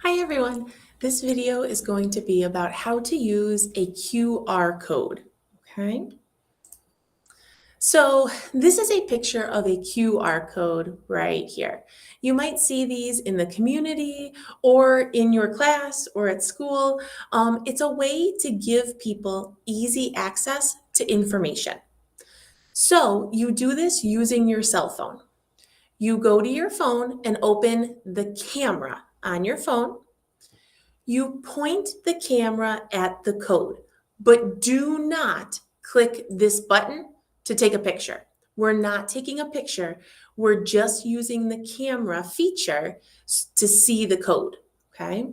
Hi everyone. This video is going to be about how to use a QR code. Okay. So this is a picture of a QR code right here. You might see these in the community or in your class or at school. It's a way to give people easy access to information. So you do this using your cell phone. You go to your phone and open the camera on your phone. You point the camera at the code, but do not click this button to take a picture. We're not taking a picture. We're just using the camera feature to see the code, okay?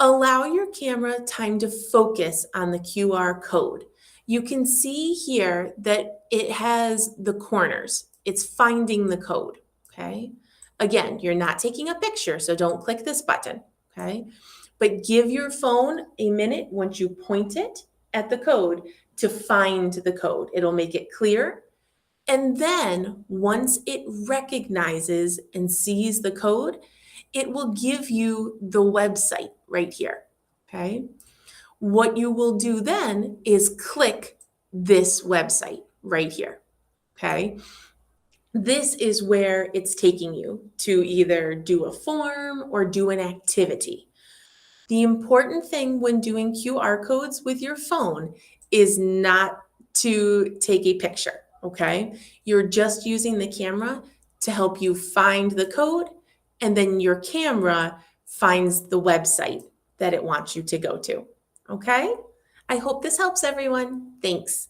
Allow your camera time to focus on the QR code. You can see here that it has the corners. It's finding the code, okay? Again, you're not taking a picture, so don't click this button, okay? But give your phone a minute once you point it at the code to find the code. It'll make it clear. And then once it recognizes and sees the code, it will give you the website right here. Okay. What you will do then is click this website right here. Okay. This is where it's taking you to either do a form or do an activity. The important thing when doing QR codes with your phone is not to take a picture, okay? You're just using the camera to help you find the code, and then your camera finds the website that it wants you to go to, okay? I hope this helps everyone. Thanks.